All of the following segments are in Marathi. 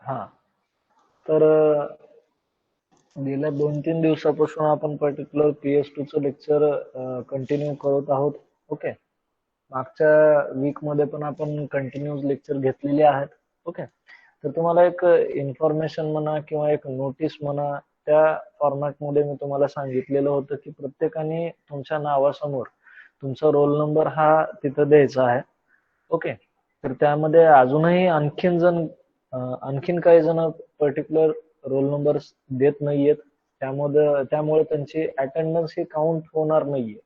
हा तर गेल्या 2-3 दिवसापासून आपण पर्टिक्युलर PS2 चं लेक्चर कंटिन्यू करत आहोत. ओके. मागच्या वीक मध्ये पण आपण कंटिन्यूस लेक्चर घेतलेले आहेत. ओके. तर तुम्हाला एक इन्फॉर्मेशन म्हणा किंवा एक नोटीस म्हणा, त्या फॉर्मॅट मध्ये मी तुम्हाला सांगितलेलं होतं की प्रत्येकाने तुमच्या नावासमोर तुमचा रोल नंबर हा तिथं द्यायचा आहे. ओके. तर त्यामध्ये अजूनही आणखीन काही जण पर्टिक्युलर रोल नंबर देत नाहीयेत. त्यामुळे त्यांची अटेंडन्स ही काउंट होणार नाहीये.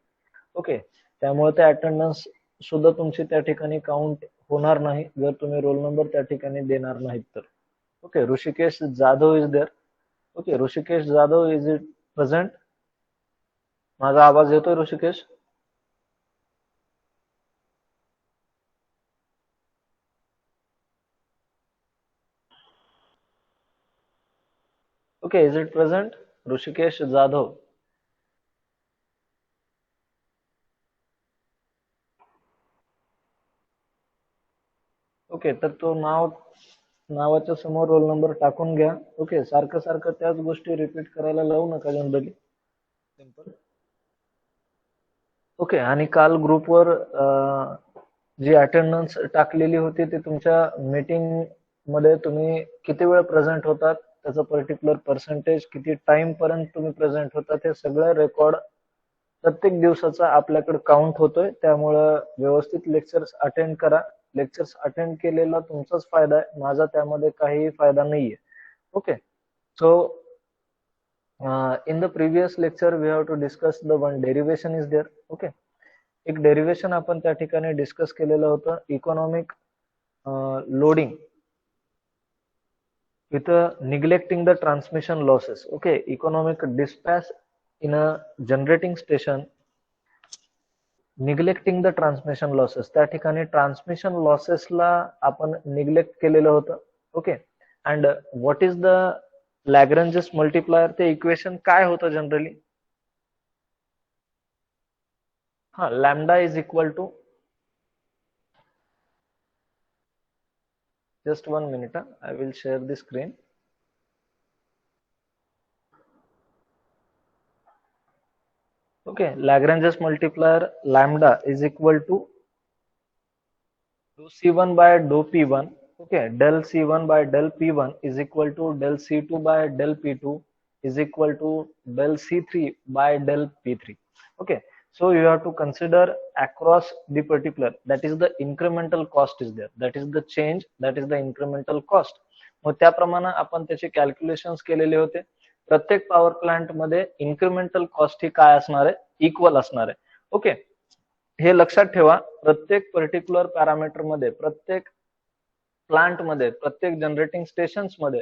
ओके. त्यामुळे ते अटेंडन्स सुद्धा तुमची त्या ठिकाणी काउंट होणार नाही जर तुम्ही रोल नंबर त्या ठिकाणी देणार नाहीत तर. Okay. Rishikesh Jadhav is there. Okay. Rishikesh Jadhav is it present? माझा आवाज येतोय Rishikesh? Okay. Is it present Rishikesh Jadhav? Okay. तर तो नावाच्या समोर रोल नंबर टाकून घ्या. ओके. सारखं सारखं त्याच गोष्टी रिपीट करायला लावू नका जनरली. सिंपल. ओके. आणि काल ग्रुपवर जी अटेंडन्स टाकलेली होती ती तुमच्या मीटिंग मध्ये तुम्ही किती वेळ प्रेझेंट होतात, त्याचं पर्टिक्युलर पर्सेंटेज, किती टाइम पर्यंत तुम्ही प्रेझेंट होतात, हे सगळं रेकॉर्ड प्रत्येक दिवसाचा आपल्याकडे काउंट होतोय. त्यामुळं व्यवस्थित लेक्चर्स अटेंड करा. लेक्चर्स अटेंड केलेला तुमचाच फायदा आहे, माझा त्यामध्ये काही फायदा नाहीये. Okay. So in the previous lecture we have to discuss the one derivation is there. Okay. एक डेरिवेशन आपण त्या ठिकाणी डिस्कस केलेलं होतं, economic loading with neglecting the transmission losses. Okay, economic dispatch in a generating station neglecting the transmission losses. त्या ठिकाणी ट्रान्समिशन लॉसेसला आपण निग्लेक्ट केलेलं होतं. Okay. And what is the Lagrange's multiplier, ते इक्वेशन काय होतं जनरली? हा, lambda is equal to, just 1 minute, I will share the screen. Okay. Lagrange's multiplier lambda is equal to dou C1 by dou P1. Okay, del C1 by del P1 is equal to del C2 by del P2 is equal to del C3 by del P3. Okay, so you have to consider across the particular, that is the incremental cost is there, that is the change, that is the incremental cost. मग त्याप्रमाणे आपण त्याचे कॅल्क्युलेशन्स केलेले होते. प्रत्येक पॉवर प्लांट मध्ये इन्क्रिमेंटल कॉस्ट ही काय असणार आहे? इक्वल असणार आहे. ओके. हे लक्षात ठेवा. प्रत्येक पर्टिक्युलर पॅरामीटर मध्ये, प्रत्येक प्लांट मध्ये, प्रत्येक जनरेटिंग स्टेशन्स मध्ये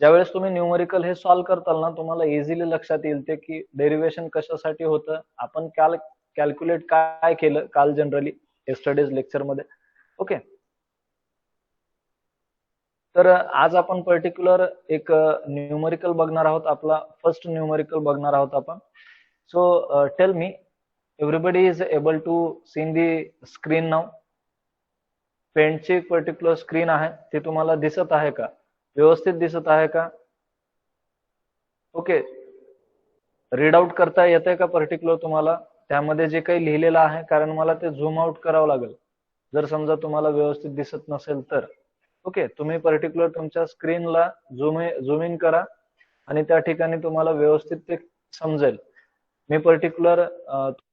ज्यावेळेस तुम्ही न्यूमरिकल हे सॉल्व्ह करताल ना, तुम्हाला इझिली लक्षात येईल ते की डेरिव्हेशन कशासाठी होतं, आपण कॅल्क्युलेट काय केलं काल जनरली यस्टरडेज लेक्चर मध्ये. ओके. तर आज आपण पर्टिक्युलर एक न्यूमरिकल बघणार आहोत. आपला फर्स्ट न्यूमरिकल बघणार आहोत आपण. So tell me, everybody is able to seen the screen नाव? पेंटची एक पर्टिक्युलर स्क्रीन आहे, ती तुम्हाला दिसत आहे का? व्यवस्थित दिसत आहे का? ओके. रीड आउट करता येते का पर्टिक्युलर तुम्हाला त्यामध्ये जे काही लिहिलेलं आहे? कारण मला ते झूम आउट करावं लागेल जर समजा तुम्हाला व्यवस्थित दिसत नसेल तर. ओके. तुम्ही पर्टिक्युलर तुमच्या स्क्रीनला झूम इन करा आणि त्या ठिकाणी तुम्हाला व्यवस्थित ते समजेल. मी पर्टिक्युलर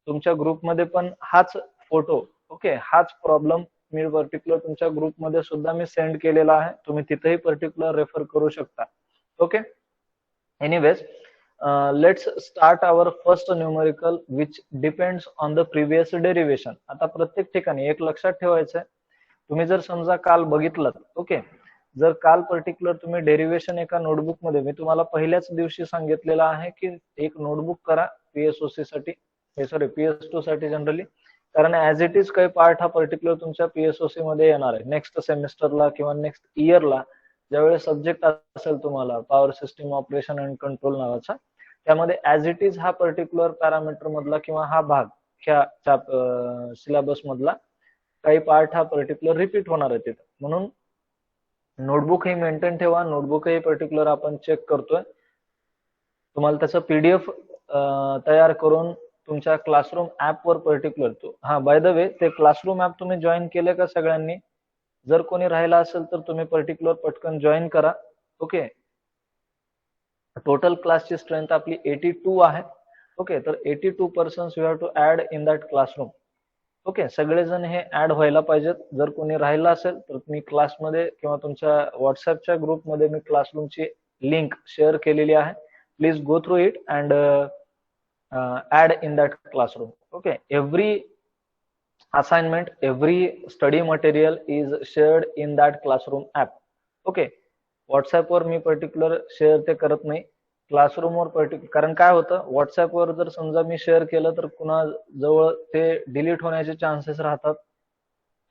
तुमच्या ग्रुपमध्ये पण हाच फोटो, ओके, हाच प्रॉब्लेम मी पर्टिक्युलर तुमच्या ग्रुपमध्ये सुद्धा मी सेंड केलेला आहे. तुम्ही तिथेही पर्टिक्युलर रेफर करू शकता. Okay. Anyways, let's start our first numerical which depends on the previous derivation. आता प्रत्येक ठिकाणी एक लक्षात ठेवायचं आहे, तुम्ही जर समजा काल बघितलं, ओके, जर काल पर्टिक्युलर तुम्ही डेरिव्हेशन एका नोटबुक मध्ये, मी तुम्हाला पहिल्याच दिवशी सांगितलेलं आहे की एक नोटबुक करा पीएसओसी साठी, सॉरी PS2 साठी जनरली, कारण ऍज इट इज काही पार्ट हा पर्टिक्युलर तुमच्या पीएसओसी मध्ये येणार आहे नेक्स्ट सेमिस्टरला किंवा नेक्स्ट इयरला. ज्यावेळेस सब्जेक्ट असेल तुम्हाला power system operation and control नावाचा, त्यामध्ये ऍज इट इज हा पर्टिक्युलर पॅरामीटर मधला किंवा हा भाग ह्या सिलेबस मधला काही पार्ट हा पर्टिक्युलर रिपीट होणार आहे तिथं. म्हणून नोटबुक ही मेंटेन ठेवा, नोटबुक ही पर्टिक्युलर आपण चेक करतोय. तुम्हाला त्याचं पीडीएफ तयार करून तुमच्या क्लासरूम ऍप वर पर्टिक्युलर तो, हा बाय द वे ते क्लासरूम ऍप तुम्ही जॉईन केले का सगळ्यांनी? जर कोणी राहिला असेल तर तुम्ही पर्टिक्युलर पटकन जॉईन करा. ओके, टोटल क्लासची स्ट्रेंथ आपली 82 आहे. ओके, तर 82 persons you have to add in that classroom. Okay, सगळेजण हे ऍड व्हायला पाहिजेत. जर कोणी राहिला असेल तर मी क्लासमध्ये किंवा तुमच्या व्हॉट्सअपच्या ग्रुपमध्ये मी क्लासरूमची लिंक शेअर केलेली आहे. Please go through it and add in that classroom. Okay, every assignment, every study material is shared in that classroom app. Okay, WhatsApp वर मी पर्टिक्युलर शेअर ते करत नाही, क्लासरूम वर पर्टिक्युलर. कारण काय होतं, व्हॉट्सअप वर जर समजा मी शेअर केलं तर कुणा जवळ ते डिलीट होण्याचे चान्सेस राहतात,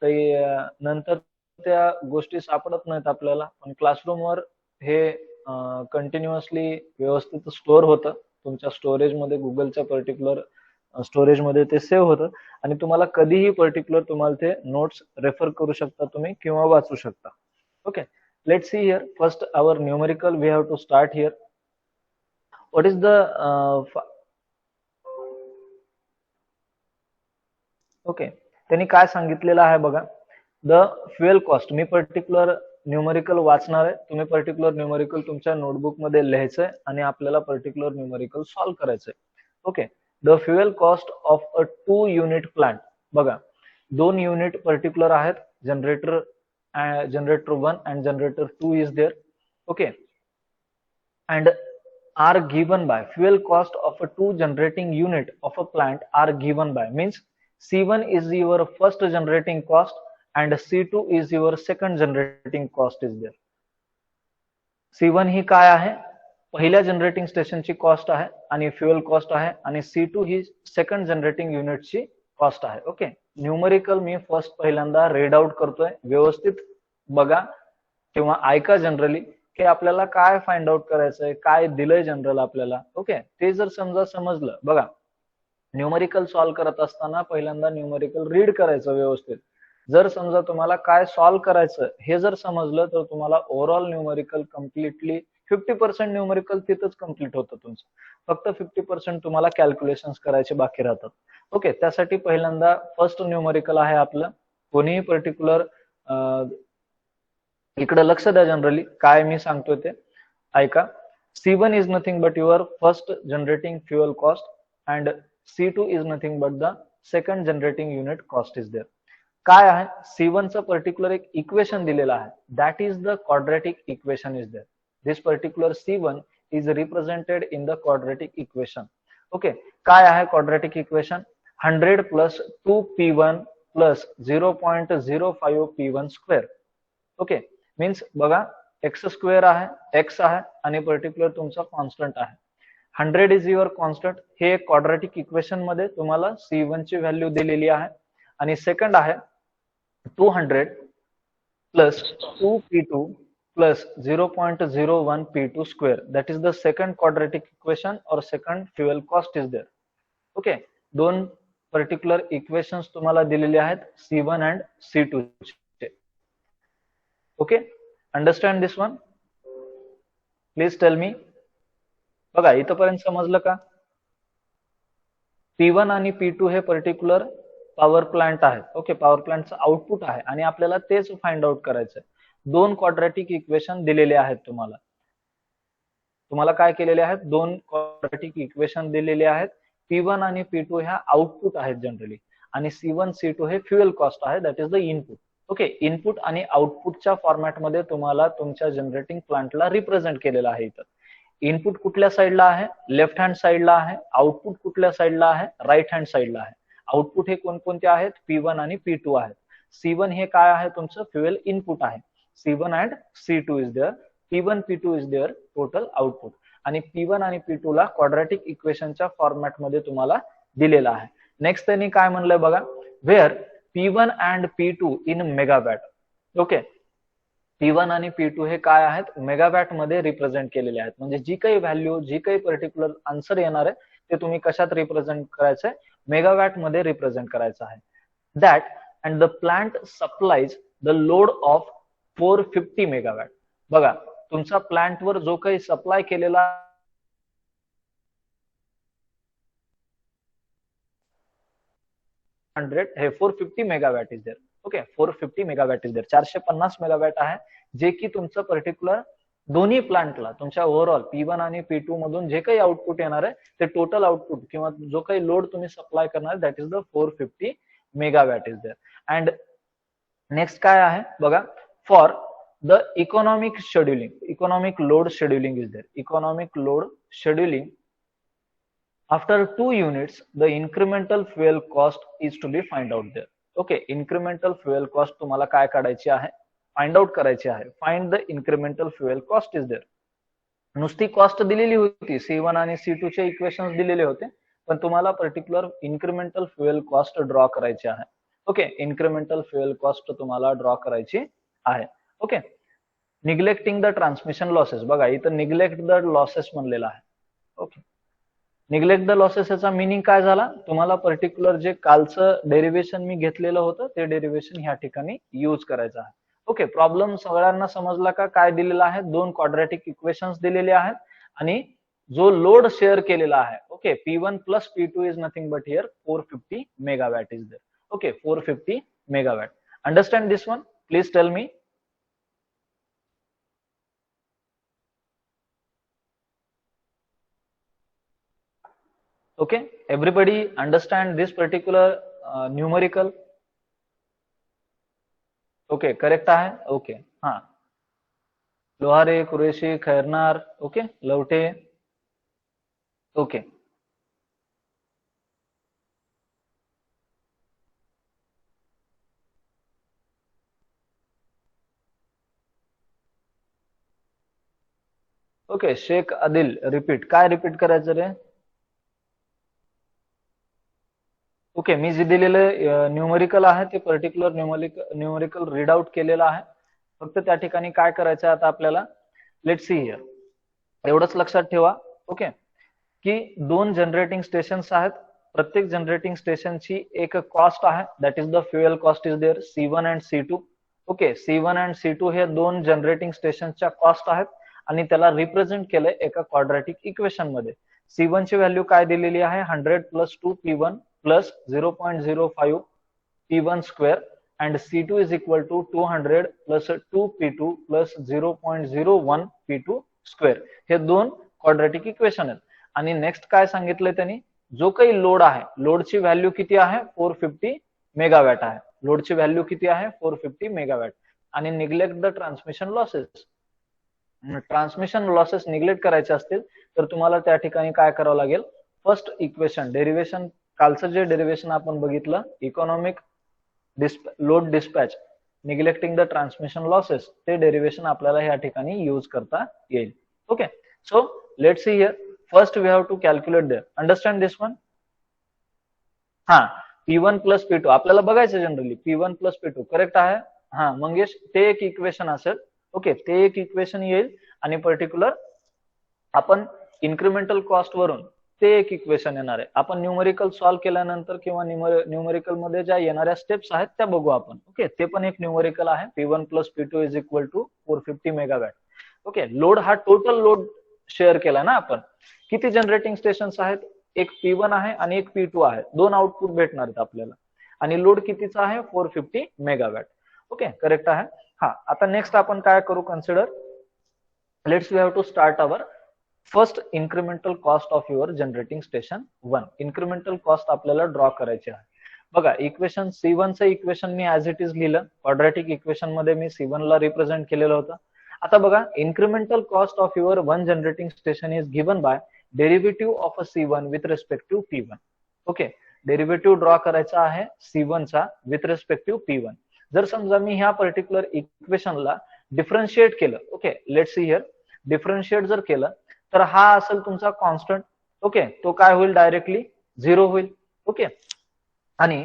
ते नंतर त्या गोष्टी सापडत नाहीत आपल्याला. पण क्लासरूम वर हे कंटिन्युअसली व्यवस्थित स्टोअर होतं तुमच्या स्टोरेजमध्ये, गुगलच्या पर्टिक्युलर स्टोरेजमध्ये ते सेव्ह होतं आणि तुम्हाला कधीही पर्टिक्युलर तुम्हाला ते नोट्स रेफर करू शकता तुम्ही किंवा वाचू शकता. Okay, let's see here. First our numerical we have to start here. What is the okay, त्यांनी काय सांगितलेलं आहे बघा. द फ्युएल कॉस्ट, मी पर्टिक्युलर न्यूमेरिकल वाचणार आहे, तुम्ही पर्टिक्युलर न्यूमेरिकल तुमच्या नोटबुक मध्ये लिहायचंय आणि आपल्याला पर्टिक्युलर न्यूमेरिकल सॉल्व्ह करायचंय. Okay, the fuel cost of a 2 unit plant. बघा, 2 युनिट पर्टिक्युलर आहेत, generator 1 and generator 2 is there. Okay, and are given by fuel cost of a 2 generating unit of a plant are given by, means C1 is your first generating cost and C2 is your second generating cost is there. C1 ही काय आहे, पहिल्या जनरेटिंग स्टेशनची कॉस्ट आहे आणि फ्युएल कॉस्ट आहे, आणि C2 ही सेकंड जनरेटिंग युनिटची कॉस्ट आहे. ओके, न्यूमरिकल मी फर्स्ट पहिल्यांदा रीड आउट करतोय, व्यवस्थित बघा किंवा ऐका जनरली की आपल्याला काय फाइंड आउट करायचंय, काय दिलंय जनरल आपल्याला. ओके, ते जर समजा समजलं, बघा न्यूमरिकल सॉल्व्ह करत असताना पहिल्यांदा न्यूमरिकल रीड करायचं व्यवस्थित. जर समजा तुम्हाला काय सॉल्व्ह करायचं हे जर समजलं तर तुम्हाला ओव्हरऑल न्यूमरिकल कम्प्लिटली 50% न्यूमरिकल तिथंच कम्प्लीट होतं तुमचं. फक्त 50% तुम्हाला कॅल्क्युलेशन्स करायचे बाकी राहतात. ओके, त्यासाठी पहिल्यांदा फर्स्ट न्यूमरिकल आहे आपलं. कोणीही पर्टिक्युलर इकडे लक्ष द्या जनरली काय मी सांगतोय ते ऐका. C1 is nothing but your first generating fuel cost and C2 is nothing but the second generating unit cost is there. काय आहे, C1 चं पर्टिक्युलर एक इक्वेशन दिलेलं आहे, that is the quadratic equation is there. This particular C1 is represented in the quadratic equation. Okay, काय आहे quadratic equation? 100 plus 2P1 plus 0.05 P1 square. Okay, means बघा एक्स स्क्वेअर आहे, एक्स आहे आणि पर्टिक्युलर तुमचा कॉन्स्टंट आहे. 100 इज युअर कॉन्स्टंट. हे क्वाड्रॅटिक इक्वेशन मध्ये तुम्हाला C1 ची व्हॅल्यू दिलेली आहे. आणि सेकंड आहे 200 plus 2P2 plus 0.01 P2 square. That is the second quadratic equation और second fuel cost is there. Okay, दोन पर्टिक्युलर इक्वेशन्स तुम्हाला दिलेले आहेत C1 अँड C2 चे. Okay, understand this one, please tell me. बघा इथपर्यंत समजलं का? P1 आणि P2 हे पर्टिक्युलर पॉवर प्लांट आहेत. ओके, पॉवर प्लांटचं आउटपुट आहे आणि आपल्याला तेच फाइंड आउट करायचंय. दोन क्वाड्रॅटिक इक्वेशन दिलेले आहेत तुम्हाला. तुम्हाला काय केलेले आहेत, दोन क्वाड्रॅटिक इक्वेशन दिलेले आहेत. P1 आणि P2 ह्या आउटपुट आहेत जनरली आणि C1 C2 हे फ्युएल कॉस्ट आहे, that is the input. Okay, input आणि आउटपुटच्या फॉर्मॅटमध्ये तुम्हाला तुमच्या जनरेटिंग प्लांटला रिप्रेझेंट केलेलं आहे. इथं इनपुट कुठल्या साईडला आहे, लेफ्ट हँड साईडला आहे. आउटपुट कुठल्या साईडला आहे, राईट हँड साईडला आहे. आउटपुट हे कोणकोणते आहेत, P1 आणि P2 आहेत. C1 हे काय आहे, तुमचं फ्युएल इनपुट आहे. C1 and C2 is there. P1 P2 is there total output. आणि P1 आणि P2 ला क्वाड्रॅटिक इक्वेशनच्या फॉर्मॅटमध्ये तुम्हाला दिलेला आहे. नेक्स्ट त्यांनी काय म्हणलंय बघा, where P1 and P2 in megawatt. Okay, P1 आणि P2 हे काय आहेत, मेगावॅट मध्ये रिप्रेझेंट केलेले आहेत. म्हणजे जी काही व्हॅल्यू, जी काही पर्टिक्युलर आन्सर येणार आहे ते तुम्ही कशात रिप्रेझेंट करायचंय, मेगावॅट मध्ये रिप्रेझेंट करायचं आहे. That and the plant supplies the load of 450 megawatt. बघा तुमचा प्लांटवर जो काही सप्लाय केलेला 100 हे 450 megawatt is there. Okay 450 megawatt is there. 450 megawatt आहे जे की तुमचं पर्टिक्युलर दोन्ही प्लांटला तुमच्या ओव्हरऑल P1 आणि P2 मधून जे काही आउटपुट येणार आहे ते टोटल आउटपुट किंवा जो काही लोड तुम्ही सप्लाय करणार that is the 450 megawatt is there. And next काय आहे बघा, for the economic scheduling, economic load scheduling is there. Economic load scheduling after 2 units the incremental fuel cost is to be find out there. Okay, incremental fuel cost तुम्हाला काय काढायची आहे, फाइंड आउट करायची आहे. Find the incremental fuel cost is there. नुसती कॉस्ट दिलेली होती, C1 आणि C2 चे इक्वेशन्स दिलेले होते, पण तुम्हाला particular incremental fuel cost draw करायची आहे. ओके, इन्क्रिमेंटल फ्युएल कॉस्ट तुम्हाला ड्रॉ करायची आहे. Okay, neglecting the transmission losses. बघा इथं निग्लेक्ट द लॉसेस म्हणलेला आहे. ओके, निग्लेक्ट द लॉसेस याचा मिनिंग काय झाला, तुम्हाला पर्टिक्युलर जे कालचं डेरिव्हेशन मी घेतलेलं होतं ते डेरिव्हेशन ह्या ठिकाणी यूज करायचं आहे. ओके, प्रॉब्लेम सगळ्यांना समजला का, काय दिलेला आहे, दोन क्वाड्रॅटिक इक्वेशन्स दिलेले आहेत आणि जो लोड शेअर केलेला आहे. Okay, P1 plus P2 is nothing but here 450 megawatt is there. Okay, 450 megawatt. Understand this one, please tell me. Okay, everybody understand this particular numerical? Okay, correct आहे. Okay, हा, Lohare, Qureshi, Khairnar, okay, Lavate. Okay, okay, Shaikh Adil repeat. काय रिपीट करायचं रे? ओके, मी जे दिलेलं न्यूमरिकल आहे ते पर्टिक्युलर न्यूमरिकल रीड आउट केलेलं आहे. फक्त त्या ठिकाणी काय करायचं आता आपल्याला, लेट्स सी हिअर, एवढंच लक्षात ठेवा. ओके, की दोन जनरेटिंग स्टेशन्स आहेत, प्रत्येक जनरेटिंग स्टेशनची एक कॉस्ट आहे, that is the fuel cost is there, C1 and C2. Okay, C1 and C2 हे दोन जनरेटिंग स्टेशनच्या कॉस्ट आहेत आणि त्याला रिप्रेझेंट केलंय एका क्वाड्रॅटिक इक्वेशन मध्ये. C1 ची व्हॅल्यू काय दिलेली आहे, 100 plus 2 P1 plus 0.05 P1 square and C2 is equal to 200 plus 2 P2 plus 0.01 P2 square. हे दोन क्वाड्रॅटिक इक्वेशन आहेत. आणि नेक्स्ट काय सांगितलंय त्यांनी, जो काही लोड आहे, लोडची व्हॅल्यू किती आहे, 450 मेगावॅट आहे. लोडची व्हॅल्यू किती आहे, 450 मेगावॅट. आणि neglect the transmission losses. Transmission losses neglect करायचे असतील तर तुम्हाला त्या ठिकाणी काय करावं लागेल, फर्स्ट इक्वेशन डेरिव्हेशन, कालचं जे डेरिव्हेशन आपण बघितलं, economic load dispatch neglecting the transmission losses, ते डेरिव्हेशन आपल्याला या ठिकाणी यूज करता येईल. Okay, so let's see here. First we have to calculate there. Understand this one. हा, P1 प्लस P2 आपल्याला बघायचं generally, P1 plus P2 correct आहे. हा मंगेश, ते एक इक्वेशन असेल. ओके, ते एक इक्वेशन येईल आणि पर्टिक्युलर आपण इन्क्रिमेंटल कॉस्ट वरून ते एक इक्वेशन येणार आहे. आपण न्यूमरिकल सॉल्व्ह केल्यानंतर किंवा न्यूमरिकल मध्ये ज्या येणाऱ्या स्टेप्स आहेत त्या बघू आपण. ओके, ते पण एक न्यूमरिकल आहे. P1 plus P2 is equal to 450 megawatt. Okay, load हा टोटल लोड शेअर केला ना आपण. किती जनरेटिंग स्टेशन्स आहेत, एक P1 आहे आणि एक P2 आहे. दोन आउटपुट भेटणार आहेत आपल्याला. आणि लोड कितीचा आहे, 450 मेगावॅट. ओके, करेक्ट आहे. हा, आता नेक्स्ट आपण काय करू, consider, let's we have to start our first incremental cost of your generating station 1. Incremental cost आपल्याला ड्रॉ करायची आहे. बघा इक्वेशन C1 चं इक्वेशन मी ऍज इट इज लिहिलं, क्वाड्रॅटिक इक्वेशन मध्ये मी C1 ला रिप्रेझेंट केलेलं होतं. आता बघा, incremental cost of your one generating station is given by derivative of a C1 with respective P1. Okay, derivative draw करायचा आहे C1 चा विथ रिस्पेक्टिव्ह P1. जर समजा मी ह्या पर्टिक्युलर इक्वेशनला डिफरन्शिएट केलं, okay, let's see here, differentiate जर केलं तर हा असेल तुमचा कॉन्स्टंट. ओके, तो काय होईल, डायरेक्टली 0 होईल. ओके, आणि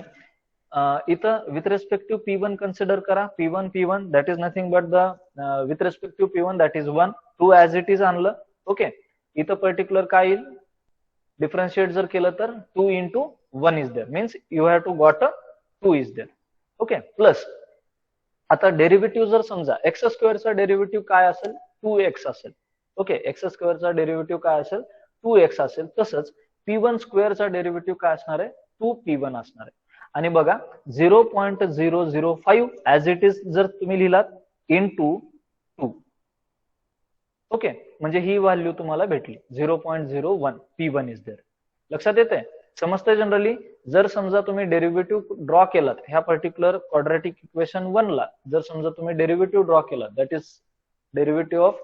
इथं विथ रिस्पेक्टिव्ह P1 कन्सिडर करा. P1 that is nothing but the with respective P1 that is 1. 2 as it is आणलं. ओके, इथं पर्टिक्युलर काय येईल, डिफरन्शिएट जर केलं तर 2 into 1 is there, means you have to got a 2 is there. Okay, plus आता डेरिव्हेटिव्ह जर समजा एक्स स्क्वेअरचा डेरिव्हेटिव्ह काय असेल 2x असेल. ओके, एक्स स्क्वेअरचा डेरिव्हेटिव्ह काय असेल 2x असेल. तसंच p1 स्क्वेअरचा डेरिव्हेटिव्ह काय असणार आहे 2p1 असणार आहे. आणि बघा 0.005 ऍज इट इज जर तुम्ही लिहिलात इंटू 2. ओके, म्हणजे ही व्हॅल्यू तुम्हाला भेटली 0.01 p1 इज देअर. लक्षात येते, समजते जनरली. जर समजा तुम्ही डेरिव्हेटिव्ह ड्रॉ केलात ह्या पर्टिक्युलर क्वाड्रॅटिक इक्वेशन 1 ला, जर समजा तुम्ही डेरिव्हेटिव्ह ड्रॉ केला, that is derivative of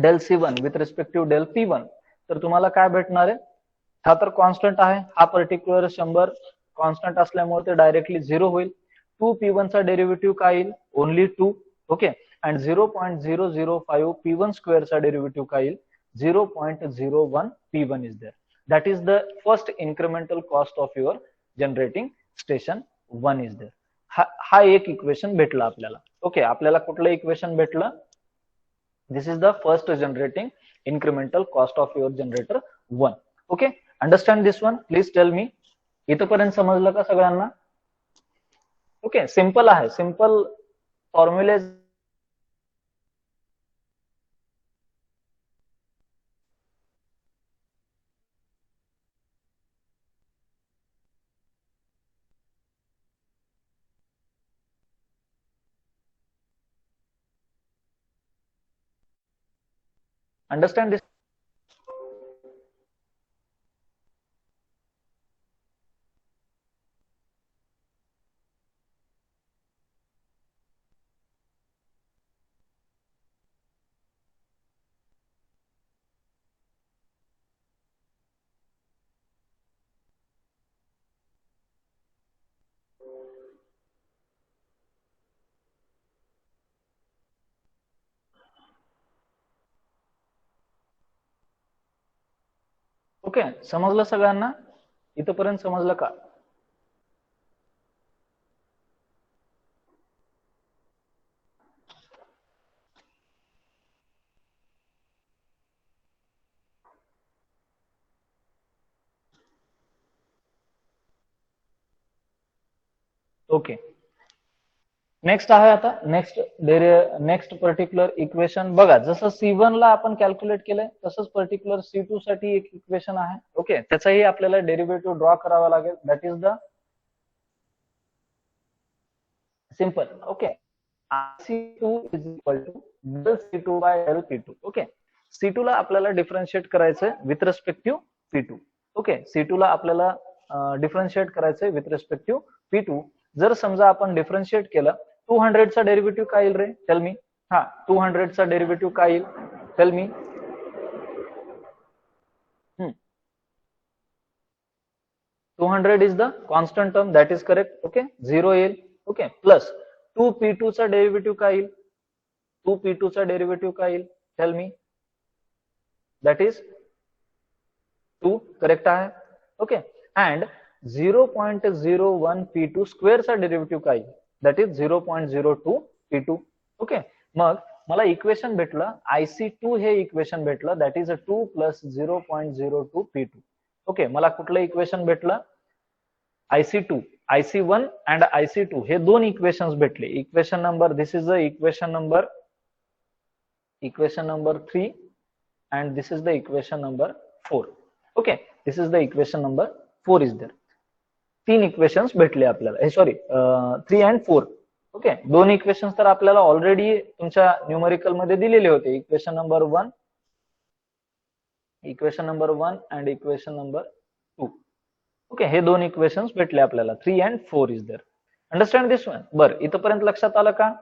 del C1 with respective del P1, तर तुम्हाला काय भेटणार आहे. हा तर कॉन्स्टंट आहे, हा पर्टिक्युलर 100 कॉन्स्टंट असल्यामुळे ते डायरेक्टली 0 होईल. 2p1 चा डेरिव्हेटिव्ह काय येईल ओनली 2. ओके, अँड 0.005 p1 स्क्वेअरचा डेरिव्हेटिव्ह काय येईल 0.01 p1 is there. That is the first incremental cost of your generating station 1 is there. हा एक इक्वेशन भेटला आपल्याला. ओके, आपल्याला कुठलं इक्वेशन भेटलं. This is the first generating incremental cost of your generator 1. Okay, understand this one. Please tell me, इथपर्यंत समजलं का सगळ्यांना. ओके, सिंपल आहे, सिंपल फॉर्म्युले. Understand this? ओके, समजलं सगळ्यांना, इथपर्यंत समजलं का. ओके, नेक्स्ट आहे आता नेक्स्ट पर्टिक्युलर इक्वेशन. बघा, जसं C1 ला आपण कॅल्क्युलेट केलंय तसंच पर्टिक्युलर C2 साठी एक इक्वेशन आहे. ओके, त्याचाही आपल्याला डेरिव्हेटिव्ह ड्रॉ करावा लागेल. That is the simple. Okay, C2 is equal to del C2 by del P2. Okay, C2 ला आपल्याला डिफरन्शिएट करायचंय with respective P2. Okay, C2 ला आपल्याला डिफरन्शिएट करायचंय विथ रिस्पेक्टिव्ह P2. जर समजा आपण डिफरन्शिएट केलं, 200 चा डेरिव्हेटिव्ह काय येईल रे, टेल मी. हा, 200 चा डेरिव्हेटिव्ह काय येईल, tell me. 200 is the constant term, that is correct. Okay, 0 येईल. ओके, प्लस 2p2 चा डेरिव्हेटिव्ह काय येईल, 2p2 चा डेरिव्हेटिव्ह काय येईल, tell me. That is 2, correct आहे. ओके, अँड 0.01 p2 स्क्वेअरचा डेरिव्हेटिव्ह काय येईल, दॅट इज 0.02 p2. ओके, मग मला इक्वेशन भेटलं IC2, हे इक्वेशन भेटलं, that is 2 plus 0.02 p2. Okay, मला कुठलं इक्वेशन भेटलं IC2, IC1 अँड IC2 हे दोन इक्वेशन्स भेटले. Equation number, this is the equation number 3 and this is the equation number 4. Okay, this is the equation number 4 is there. 3 equations भेटले आपल्याला, सॉरी 3 अँड 4. ओके, दोन इक्वेशन्स तर आपल्याला ऑलरेडी तुमच्या न्यूमेरिकल मध्ये दिलेले होते. Equation number 1 and equation number 2. Okay, हे दोन इक्वेशन्स भेटले आपल्याला, 3 and 4 is there. Understand this one. बरं, इथपर्यंत लक्षात आलं का,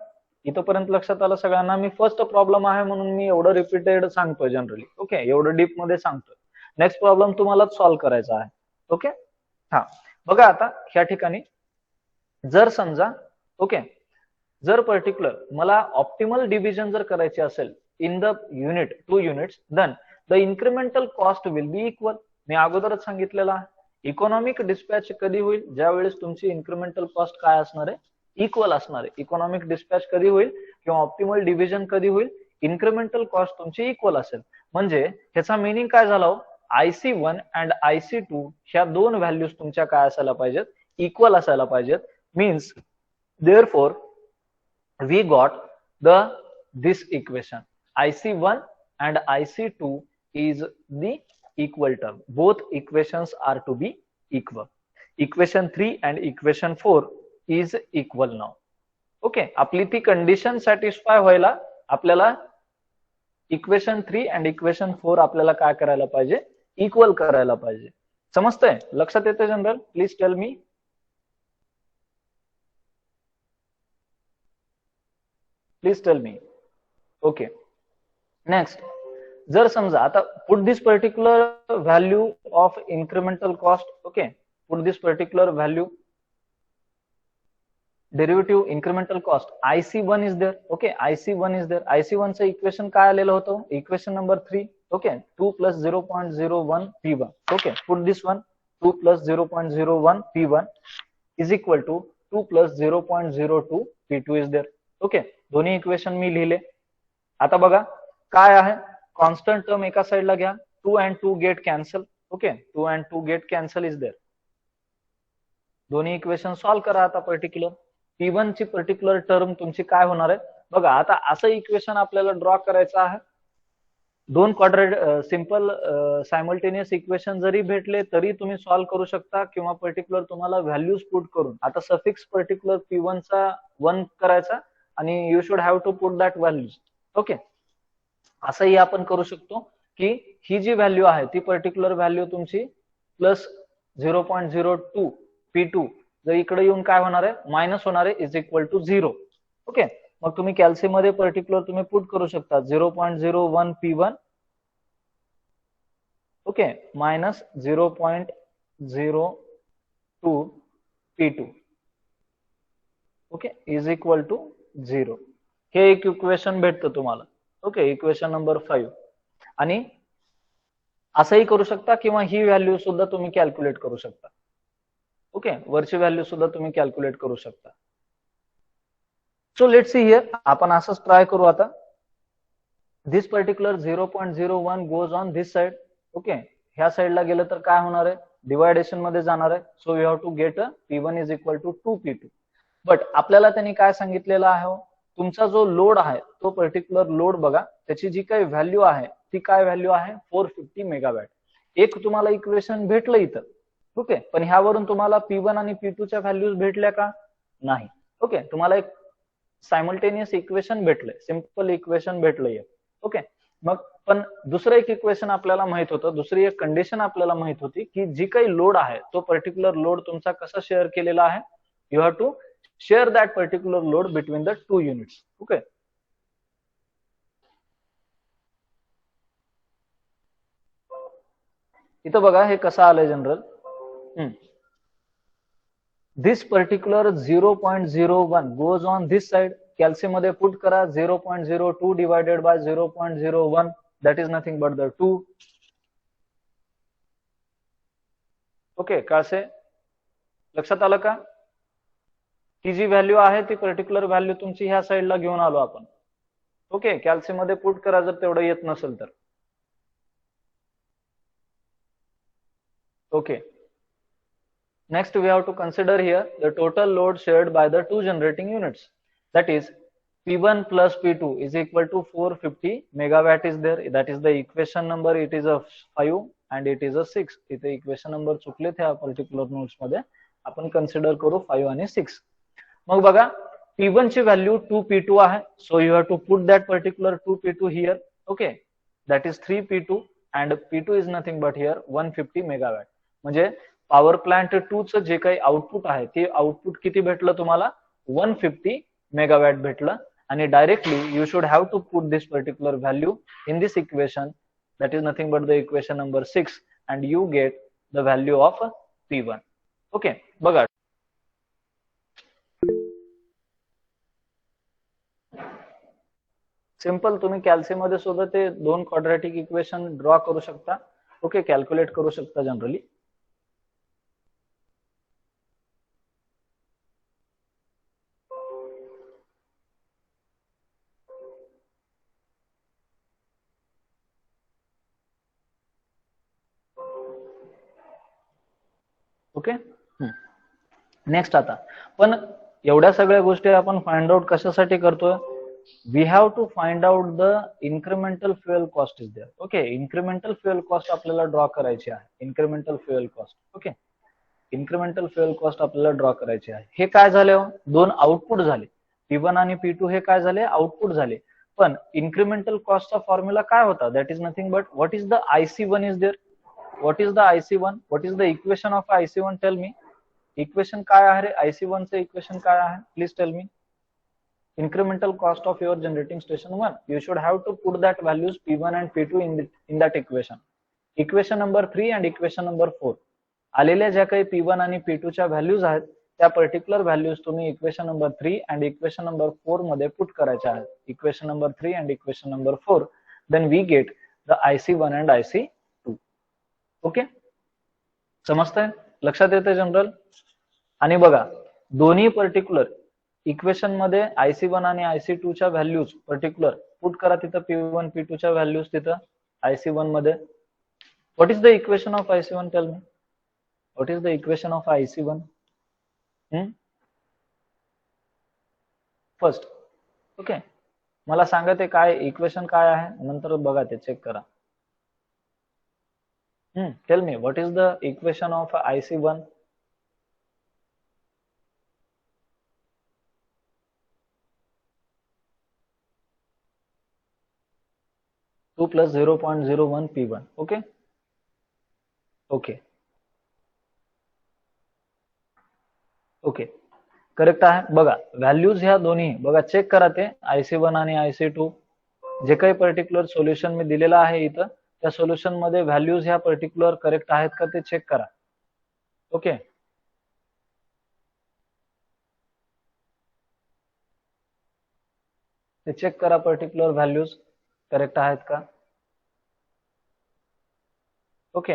इथपर्यंत लक्षात आलं सगळ्यांना. मी फर्स्ट प्रॉब्लेम आहे म्हणून मी एवढं रिपीटेड सांगतोय जनरली. ओके, एवढं डीप मध्ये सांगतोय. नेक्स्ट प्रॉब्लेम तुम्हाला सॉल्व्ह करायचा आहे. ओके, हा बघा, आता ह्या ठिकाणी जर समजा, ओके, जर पर्टिक्युलर मला ऑप्टिमल डिव्हिजन जर करायचे असेल in the unit 2 units, then the incremental cost will be equal. मी अगोदरच सांगितलेलं आहे, इकॉनॉमिक डिस्पॅच कधी होईल, ज्या वेळेस तुमची इन्क्रिमेंटल कॉस्ट काय असणार आहे, इक्वल असणार आहे. इकॉनॉमिक डिस्पॅच कधी होईल किंवा ऑप्टिमल डिव्हिजन कधी होईल, इन्क्रिमेंटल कॉस्ट तुमची इक्वल असेल. म्हणजे ह्याचा मिनिंग काय झाला, IC1 अँड IC2 ह्या दोन व्हॅल्यूज तुमच्या काय असायला पाहिजेत, इक्वल असायला पाहिजेत. Means therefore we got this equation IC1 and IC2 is the equal term. Both equations are to be equal. Equation 3 and equation 4 is equal now. Okay, आपली ती कंडिशन सॅटिस्फाय व्हायला आपल्याला इक्वेशन 3 आणि इक्वेशन 4 आपल्याला काय करायला पाहिजे, इक्वल करायला पाहिजे. समजतंय, लक्षात येते general? Please tell me. Please tell me. Okay, next, जर समजा आता put this particular value of incremental cost. Okay, put this particular value derivative incremental cost IC1 is there. Okay, IC1 is there. IC1 चं इक्वेशन काय आलेलं होतं? Equation number 3. Okay, 2 + 0.01 P1. Okay, put this one 2 + 0.01 P1 is equal to 2 + 0.02 P2 is there. Okay, दोन्ही इक्वेशन मी लिहिले. आता बघा काय आहे, कॉन्स्टंट टर्म एका साइडला घ्या, 2 and 2 get cancel. Okay, 2 and 2 get cancel is there. दोन्ही इक्वेशन सॉल्व्ह करा. आता पर्टिक्युलर P1 ची पर्टिक्युलर टर्म तुमची काय होणार आहे बघा. आता असं इक्वेशन आपल्याला ड्रॉ करायचं आहे. दोन क्वाड्रेट सिंपल सायमल्टेनियस इक्वेशन जरी भेटले तरी तुम्ही सॉल्व्ह करू शकता, किंवा पर्टिक्युलर तुम्हाला व्हॅल्यूज पुट करून आता सफिक्स पर्टिक्युलर P1 चा 1 करायचा आणि you should have to put that values. Okay, असंही आपण करू शकतो की ही जी व्हॅल्यू आहे ती पर्टिक्युलर व्हॅल्यू तुमची प्लस 0.02 P2 जर इकडे येऊन काय होणार आहे, मायनस होणार आहे, इज इक्वल टू 0. ओके, मग तुम्ही कॅल्सियम मध्ये पर्टिक्युलर तुम्ही पुट करू शकता 0.01 P1. Okay, minus 0.02 P2. Okay, is equal to 0. हे एक इक्वेशन भेटतं तुम्हाला. Okay, equation number 5. आणि असंही करू शकता किंवा ही व्हॅल्यू सुद्धा तुम्ही कॅल्क्युलेट करू शकता. ओके, वरची व्हॅल्यू सुद्धा तुम्ही कॅल्क्युलेट करू शकता. सो लेट सी हियर, आपण असंच ट्राय करू. आता this particular 0.01 goes on this side. Okay, ह्या साइडला गेलं तर काय होणार आहे, डिवायडेशन मध्ये जाणार आहे. So you have to get P1 is equal to 2 P2. But आपल्याला त्यांनी काय सांगितलेलं आहे, तुमचा जो लोड आहे तो पर्टिक्युलर लोड बघा, त्याची जी काही व्हॅल्यू आहे ती काय व्हॅल्यू आहे, 450 मेगावॅट. एक तुम्हाला इक्वेशन भेटलं इथं. ओके, पण ह्यावरून तुम्हाला P1 आणि P2 च्या व्हॅल्यूज भेटल्या का, नाही. ओके, तुम्हाला एक सायमल्टेनियस इक्वेशन भेटलंय, सिंपल इक्वेशन भेटलंय. ओके, मग पण दुसरं एक इक्वेशन आपल्याला माहित होतं, दुसरी एक कंडिशन आपल्याला माहित होती की जी काही लोड आहे तो पर्टिक्युलर लोड तुमचा कसा शेअर केलेला आहे, you have to share that particular load between the 2 units. Okay, इथं बघा हे कसं आलंय general. This particular 0.01 goes on this side. कॅल्सियम मध्ये पुट करा 0.02 divided by 0.01, that is nothing but the 2. Okay, कळसे, लक्षात आलं का? ही जी व्हॅल्यू आहे ती पर्टिक्युलर व्हॅल्यू तुमची ह्या साइडला घेऊन आलो आपण. ओके, कॅल्सियम मध्ये पुट करा जर तेवढं येत नसेल तर. Okay, next we have to consider here the total load shared by the two generating units, that is P1 plus P2 is equal to 450 megawatt is there. That is the equation number. It is a 5 and it is a 6. इथे इक्वेशन नंबर चुकले थे पर्टिक्युलर नोट्स मध्ये, आपण कन्सिडर करू 5 आणि 6. मग बघा P1 ची व्हॅल्यू 2 P2 आहे, so you have to put that particular 2 P2 here. Okay, that is 3 P2 and P2 is nothing but here 150 megawatt. म्हणजे पॉवर प्लांट 2 चं जे काही आउटपुट आहे ते आउटपुट किती भेटलं तुम्हाला, 150 मेगावॅट भेटलं. आणि directly you should have to put this particular value in this equation, that is nothing but the equation number 6 and you get the value of P1. Okay, बघा सिंपल तुम्ही कॅल्सियम मध्ये सुद्धा ते दोन क्वाड्रॅटिक इक्वेशन ड्रॉ करू शकता. ओके, कॅल्क्युलेट करू शकता जनरली. ओके, नेक्स्ट आता पण एवढ्या सगळ्या गोष्टी आपण फाइंड आउट कशासाठी करतोय? We have to find out the incremental fuel cost is there. Okay, incremental fuel cost आपल्याला ड्रॉ करायची आहे. Incremental fuel cost. Okay, incremental fuel cost आपल्याला ड्रॉ करायची आहे. हे काय झाले? दोन आउटपुट झाले. P1 आणि P2 हे काय झाले? आउटपुट झाले. पण इन्क्रिमेंटल कॉस्टचा फॉर्म्युला काय होता? That is nothing but what is the IC1 is there. What is the IC1? What is the equation of IC1? Tell me. Equation काय आहे रे? IC1 चे इक्वेशन काय आहे? Please tell me. Incremental cost of your generating station 1. You should have to put that values P1 and P2 in that equation. Equation number 3 and equation number 4. आलेल्या ज्या काही P1 आणि P2 च्या व्हॅल्यूज आहेत त्या पर्टिक्युलर व्हॅल्यूज तुम्ही equation number 3 and equation number 4 मध्ये पुट करायच्या आहेत. Equation number 3 and equation number 4. Then we get the IC1 and IC2. Okay, समजतंय? लक्षात येते जनरल? आणि बघा, दोन्ही पर्टिक्युलर इक्वेशन मध्ये IC1 आणि IC2 च्या व्हॅल्यूज पर्टिक्युलर पुट करा तिथं. P1 P2 च्या व्हॅल्यूज तिथं IC1 मध्ये. What is the equation of IC1? Tell me. What is the equation of IC1? First. Okay, मला सांगा ते काय इक्वेशन काय आहे, नंतर बघा ते चेक करा. Tail me what is the equation of IC1? 2 plus 0.01 P1. Okay okay okay, correct आहे. बघा व्हॅल्यूज ह्या दोन्ही बघा चेक करा ते IC1 आणि IC2 जे काही पर्टिक्युलर सोल्युशन मी दिलेलं आहे इथं त्या सोल्युशन मध्ये व्हॅल्यूज ह्या पर्टिक्युलर करेक्ट आहेत का ते चेक करा. ओके, ते चेक करा पर्टिक्युलर व्हॅल्यूज करेक्ट आहेत का. ओके,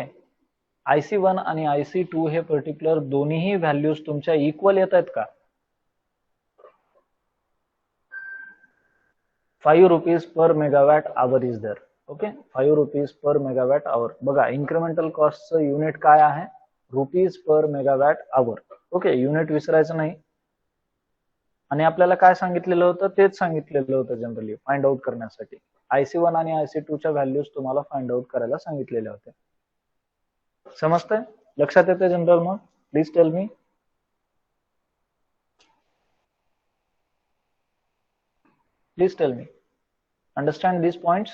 IC1 आणि IC2 हे पर्टिक्युलर दोन्ही व्हॅल्यूज तुमच्या इक्वल येत आहेत का? 5 rupees per megawatt hour is there. Okay, 5 rupees per megawatt hour. बघा इन्क्रिमेंटल कॉस्टचं युनिट काय आहे? Rupees per megawatt hour. Okay, unit विसरायचं नाही. आणि आपल्याला काय सांगितलेलं होतं? तेच सांगितलेलं होतं जनरली फाइंड आउट करण्यासाठी. IC1 आणि IC2 च्या व्हॅल्यूज तुम्हाला फाइंड आउट करायला सांगितलेल्या होत्या. समजतंय? लक्षात येते जनरल? मग please tell me. Please tell me. Understand these points?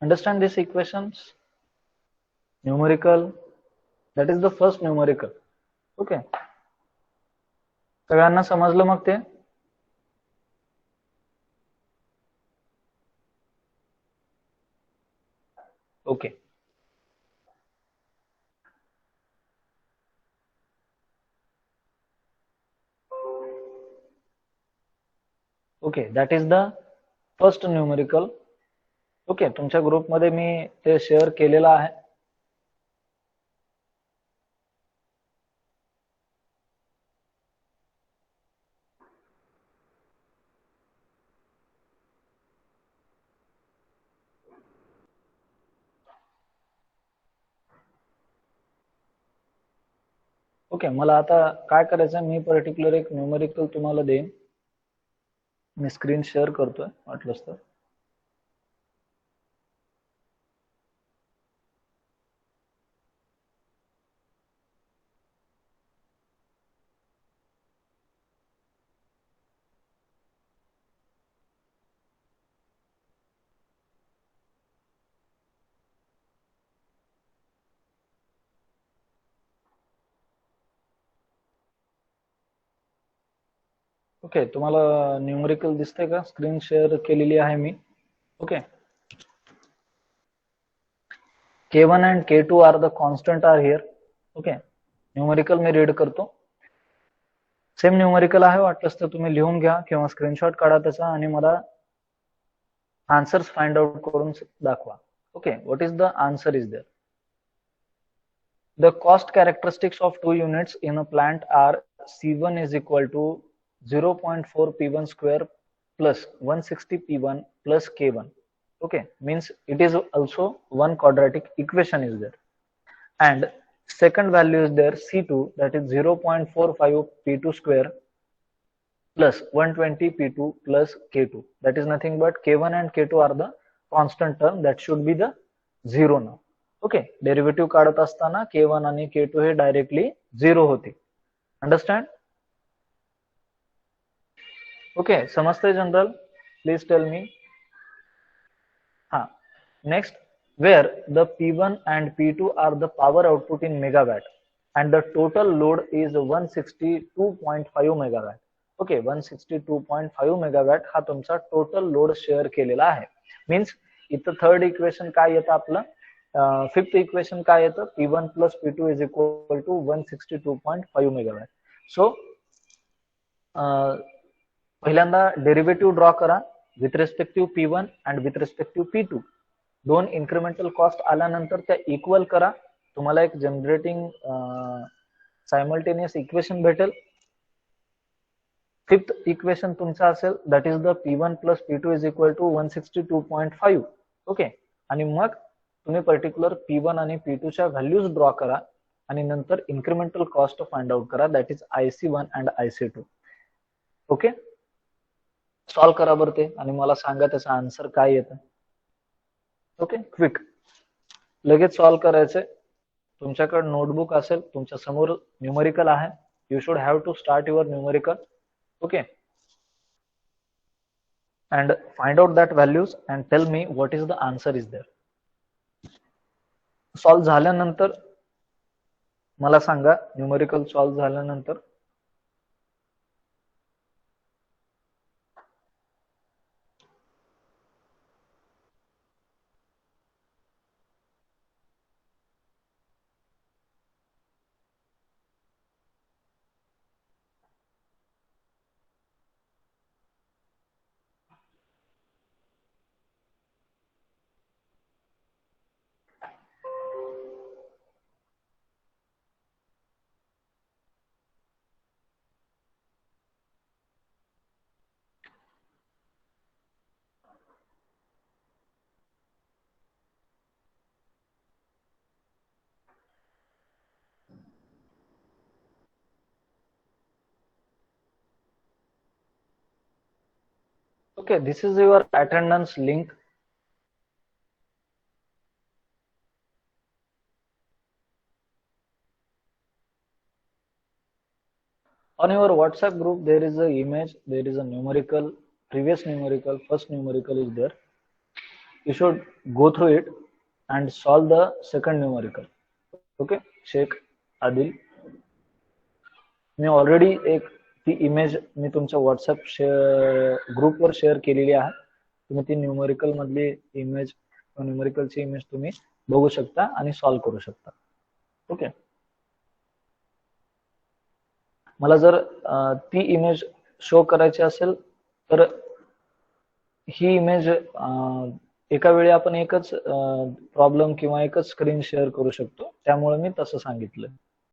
Understand these equations? Numerical. That is the first numerical. Okay. सगळ्यांना समजलं मग ते? Okay. Okay, that is the first numerical. Okay, तुमच्या ग्रुपमध्ये मी ते शेअर केलेलं आहे. ओके, मला आता काय करायचं, मी पर्टिक्युलर एक न्यूमेरिकल तुम्हाला देईन. मी स्क्रीन शेअर करतोय वाटलंच तर. ओके, तुम्हाला न्यूमेरिकल दिसतंय का? स्क्रीन शेअर केलेली आहे मी. Okay, K1 and K2 are the constant are here. Okay, numerical मी रीड करतो. सेम न्यूमेरिकल आहे, वाटलंच तर तुम्ही लिहून घ्या किंवा स्क्रीनशॉट काढा त्याचा आणि मला आन्सर्स फाइंड आउट करून दाखवा. Okay, what is the answer is there. The cost characteristics of two units in a plant are C1 is equal to 0.4 P1 square plus 160 P1 plus K1. Okay, means it is also one quadratic equation is there, and second value is there C2, that is 0.45 P2 square plus 120 P2 plus K2, that is nothing but K1 and K2 are the constant term, that should be the 0 now. Okay, derivative काढत असताना K1 आणि K2 हे डायरेक्टली 0 होते. अंडरस्टँड? ओके, समजतंय general? Please tell me. Next, where the P1 and P2 are the power output in megawatt and the total load is 162.5 megawatt. Okay, 162.5 megawatt हा तुमचा टोटल लोड शेअर केलेला आहे. मीन्स इथं थर्ड इक्वेशन काय येतं आपलं, फिफ्थ इक्वेशन काय येतं, P1 plus P2 is equal to 162.5 megawatt. So पहिल्यांदा डेरिव्हेटिव्ह ड्रॉ करा with respective P1 and with respective P2. दोन इन्क्रिमेंटल कॉस्ट आल्यानंतर त्या इक्वल करा, तुम्हाला एक जनरेटिंग सायमल्टेनियस इक्वेशन भेटेल. फिफ्थ इक्वेशन तुमचा असेल that is the P1 plus P2 is equal to 162.5. Okay, आणि मग तुम्ही पर्टिक्युलर P1 आणि P2 च्या व्हॅल्यूज ड्रॉ करा आणि नंतर इन्क्रिमेंटल कॉस्ट फाइंड आउट करा, that is IC1 and IC2. Okay, solve करा बरं ते आणि मला सांगा त्याचा आन्सर काय येतं. ओके, क्विक लगेच सॉल्व करायचंय. तुमच्याकडे नोटबुक असेल, तुमच्या समोर न्यूमेरिकल आहे, you should have to start your numerical. Okay, and find out that values and tell me what is the answer is there. Solve झाल्यानंतर मला सांगा, न्यूमेरिकल सॉल्व झाल्यानंतर. Okay, this is your attendance link. On your WhatsApp group, there is a image, there is a numerical, previous numerical, first numerical is there. You should go through it and solve the second numerical. Okay, Sheikh Adil. Me already एक ती इमेज मी तुमच्या व्हॉट्सअप ग्रुपवर शेअर केलेली आहे. तुम्ही ती न्यूमेरिकल मधली इमेज, न्यूमेरिकलची इमेज तुम्ही बघू शकता आणि सॉल्व करू शकता. ओके, मला जर ती इमेज शो करायची असेल तर ही इमेज एका वेळी आपण एकच प्रॉब्लेम किंवा एकच स्क्रीन शेअर करू शकतो, त्यामुळे मी तसं सांगितलं.